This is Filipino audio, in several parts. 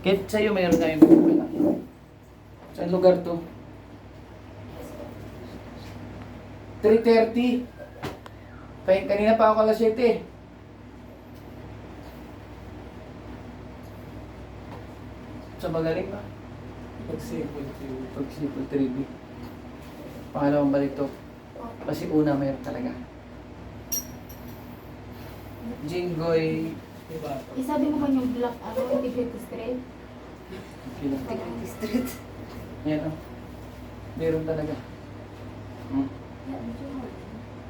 Kahit sa'yo mayroon tayong pupunta. Saan lugar to? 3:30. Kanina pa ako alas 7. Sa magaling ba? Pagsipol 3B. Pangalawang balik to. Kasi una mayroon talaga. Jinggoy. Isabi mo ba yung black, integrity straight? Integrity Street. Yan o. Meron talaga. Hmm.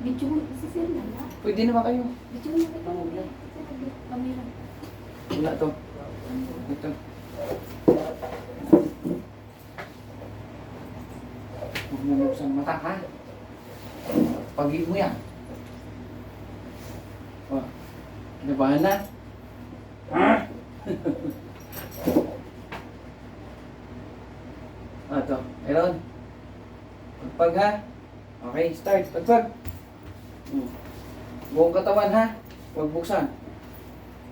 Video mo, si Sir na na. Pwede naman kayo. Video mo kita mo black. Kamera. Wala to. Ito. Huwag mo buksan ang mata, ha? Pagi mo yan. Oh. Kinabahan na? Ha? Ito. Meron. Pagpag, ha? Okay, start. Pagpag. Buong katawan, ha? Huwag buksan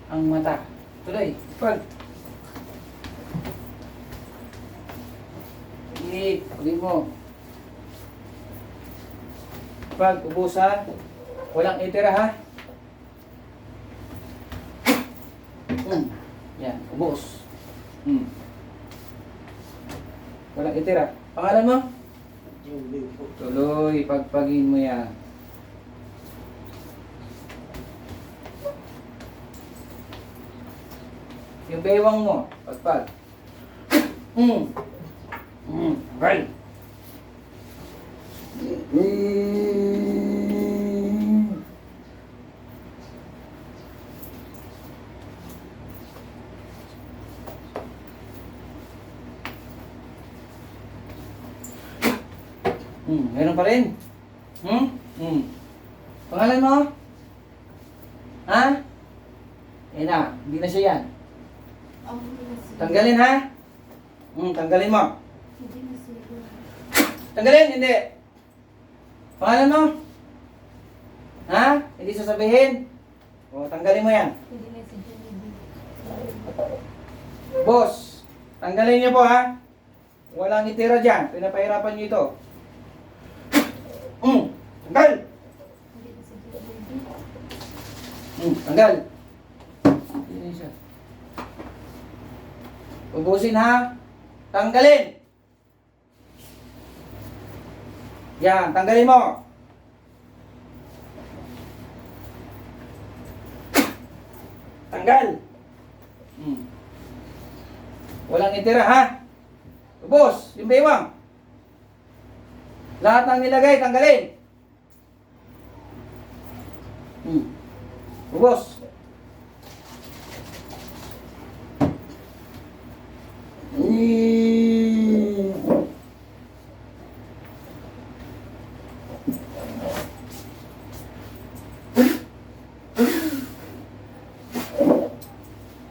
ang mata. Tuloy. Pag. Pagin mo. Pag, ubos, ha? Walang itira, ha? Yan, ubos. Walang itira. Pangalan mo? Tuloy, pagpagin mo yan. Yung bewang mo, pagpag. Okay. Meron pa rin. Pangalan mo? Ha? Yan na, hindi na siya yan. Tanggalin, ha? Tanggalin mo. Hindi na siguro. Tanggalin, hindi. Pangalan mo? Ha? Hindi sasabihin? O, tanggalin mo yan. Hindi na si Jollibee. Boss, tanggalin niyo po, ha? Walang itira dyan. Pinapahirapan niyo ito. Tanggal! Hindi na si Jollibee. Tanggal. Hindi na siya. Ubusin, ha? Tanggalin! Yan, tanggalin mo. Tanggal. Walang itira, ha? Ubos, yung bewang. Lahat ng nilagay, tanggalin. Ubos.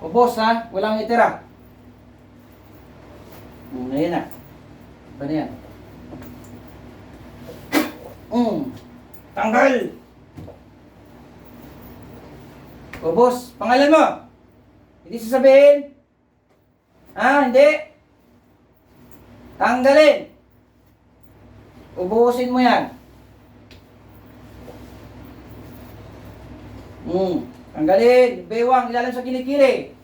Ubos, ha? Walang itira. Ngayon na. Ano yan? Tanggal! Ubos, pangalan mo? Hindi sasabihin? Ha? Hindi? Tanggalin! Ubusin mo yan. Tanggalin! Bewang, ilalim sa kilikili.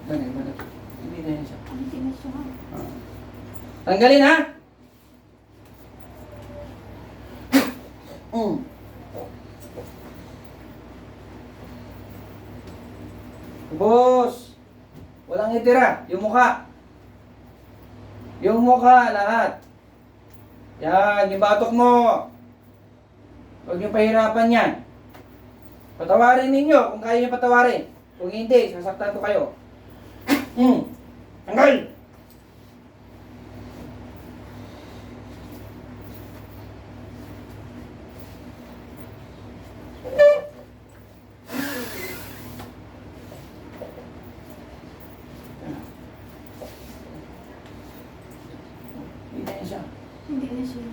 Hindi na yan siya. Hindi na siya. Tanggalin, ha? Ubos! Walang itira. Yung mukha. Yung mukha, lahat. Yan, yung batok mo. Huwag niyong pahirapan yan. Patawarin ninyo kung kaya niyo patawarin. Kung hindi, sasaktan ko kayo. Tanggal! Hindi na siya. Hindi na siya.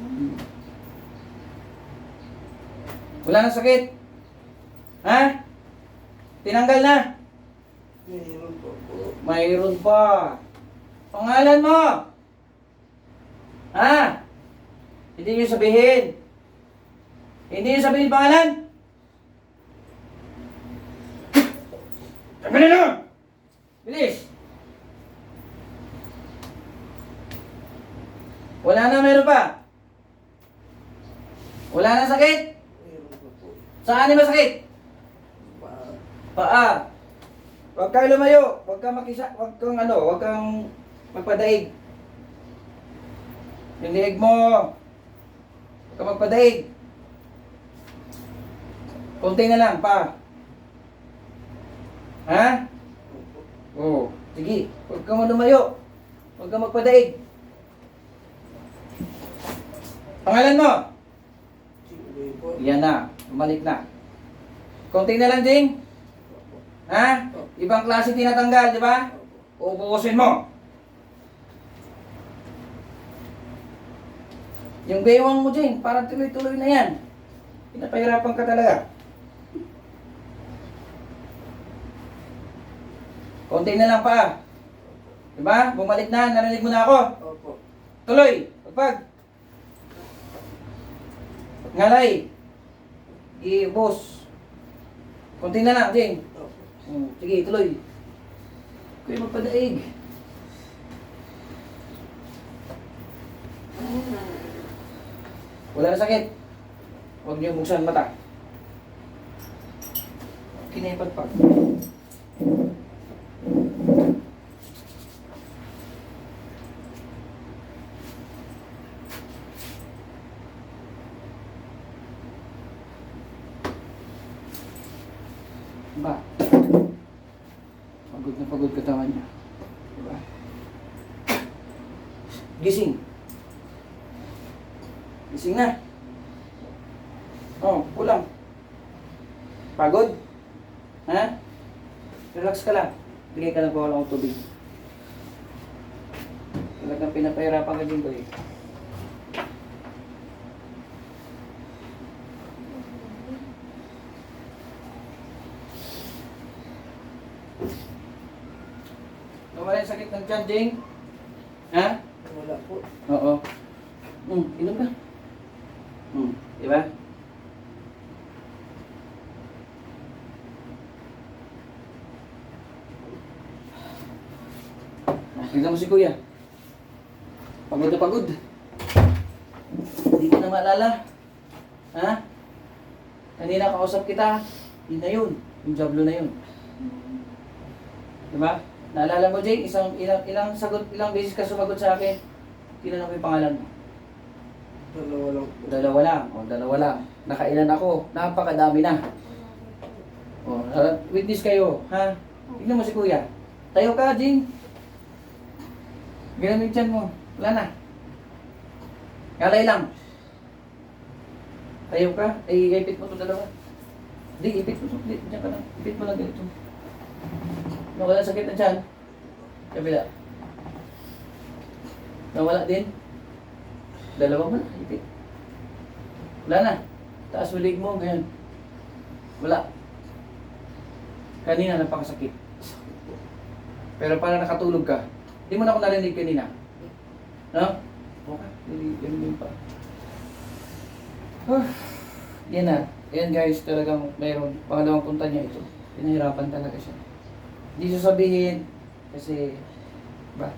Wala nang sakit. Ha? Tinanggal na. Mayroon po po. Mayroon pa. Pangalan mo? Ha? Hindi niyo sabihin. Hindi niyo sabihin pangalan? Sabihin na! Bilis! Wala na, meron pa? Wala na sakit? Meron pa po. Saan yung masakit? Pa- Paa. Huwag kang lumayo. Huwag kang huwag kang magpadaig. Yung liig mo. Huwag kang magpadaig. Kunti na lang, pa. Ha? Oo. Sige. Huwag kang lumayo. Huwag kang magpadaig. Pangalan mo? Sige po. Yan na. Bumalik na. Kunti na lang, Jing. Ha? Ibang klase tinatanggal, di ba? Ubukusin mo. Yung bewang mo, Jing, parang tuloy-tuloy na yan. Pinapahirapan ka talaga. Konti na lang pa. Diba? Bumalik na, narinig mo na ako. Opo. Tuloy. Pagpag. Ngalay. Ibus. Konti na lang, Jing. Opo. Sige, tuloy. Kuya magpadaig. Wala na sakit. Huwag niyo buksan mata. Kinipagpag. Ba? Pagod na pagod katawan niya. Diba? Gising. Gising na. Oh, kulang. Pagod? Ha? Relax ka lang. Bigay ka ng bawal akong tubig. Talagang pinapahirapan ka din ko eh. Wala yung sakit ng tiyan, Jing? Ha? Wala po. Oo. Inom ka. Diba? Tignan mo si Kuya. Pagod na pagod. Hindi ko na maalala. Ha? Kanina kausap kita. Yun na yun. Yung jablo na yun. Diba? Naalala mo, Jay? Ilang beses ka sumagot sa akin. Tinanong ko yung pangalan mo. Dalawa lang po. Dalawa lang. O, dalawa lang. Nakailan ako. Napakadami na. O, witness kayo. Ha? Tignan mo si Kuya. Tayo ka, Jing. Ganun yung tiyan mo. Wala na. Kalay lang. Tayo ka. Ay, ipit mo ito dalawa. Hindi, ipit mo ito. Diyan ka lang. Ipit mo lang ganito. Nawala sakit na tiyan. Kabila. Nawala din. Dalawa mo na. Ipit. Wala na. Taas mo leg mo. Ganyan. Wala. Kanina napakasakit. Pero para nakatulog ka. Hindi mo na ako narinig kanina. No? Okay. Ganun pa. Yan na. Yan guys, talagang mayroon. Pangalawang punta niya ito. Pinahirapan talaga siya. Hindi siya sabihin. Kasi, ba?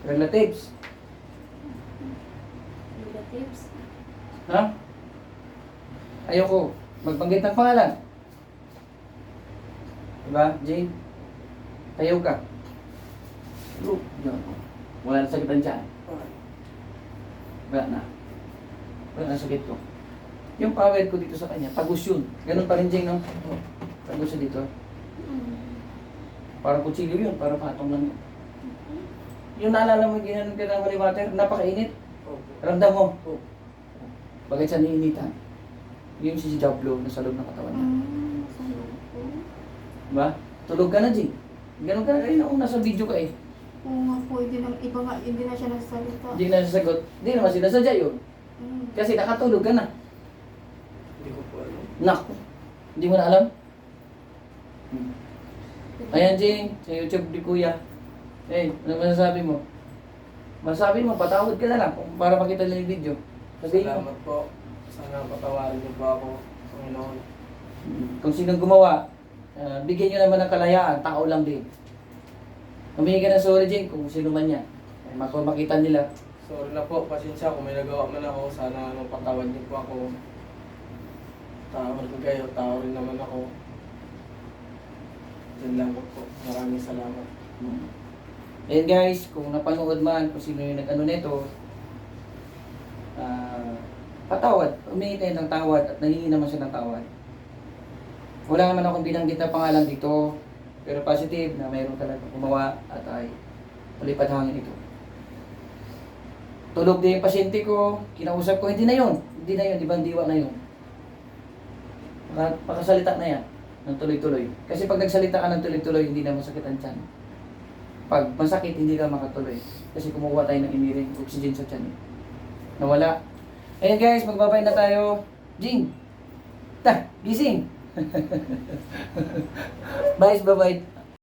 Relatives. Relatives. Ha? Ayoko. Magbanggit ng pangalan. Diba, Jane? Tayo ka. Look, yan. Wala na sakitan dyan. Wala na. Wala na sakit ko. Yung power ko dito sa kanya, tagus yun. Ganun pa rin, Jane, no? Tagus siya dito. Parang kutsilyo yun, parang patong lang yun. Yung naalala mo, ginanon ka ng holy water, napakainit. Opo. Ramdam mo. Opo. Bakit siya niinitan? Yung si Diablo na sa loob ng katawan niya. Diba? Tulog ka na, Jing. Ganun ka na rin ako, nasa video ka eh. Oo nga po, hindi na siya nagsalita. Hindi na nasasagot. Hindi naman sinasadya yun. Kasi nakatulog ka na. Hindi ko po alam. Naku. Hindi mo na alam? Ayan, Jing, sa YouTube ni Kuya. Eh, ano masasabi mo? Masasabi mo, patawad ka na lang para makita nila yung video. Sabihin mo. Salamat po. Sana patawarin niyo po ako, Panginoon. Kung sinong gumawa, bigyan nyo naman ng kalayaan, tao lang din. Humingi ka ng sorry, Jing, kung sino man yan. Makita nila. Sorry na po, pasensya kung may nagawa man ako. Sana mapatawad niyo po ako. Tao rin kayo, tao rin naman ako. Diyan lang po. Maraming salamat. Ayan guys, kung napanood man, kung sino yung nag-ano nito, patawad. Humingi tayo ng tawad at nahingi naman siya ng tawad. Wala naman akong binanggit na pangalan dito, pero positive na mayroon talaga gumawa at ay malipad hangin ito. Tulog din yung pasyente ko, kinausap ko, hindi na yun, ibang diwa na yun. Makasalita na yan, ng tuloy-tuloy. Kasi pag nagsalita ka ng tuloy-tuloy, hindi na masakit ang tiyan. Pag masakit, hindi ka makatuloy. Kasi kumukuha tayo ng iniring, oxygen sa tiyan. Nawala. Ayan guys, magbabay na tayo. Jing! Gising! Bye, bye-bye.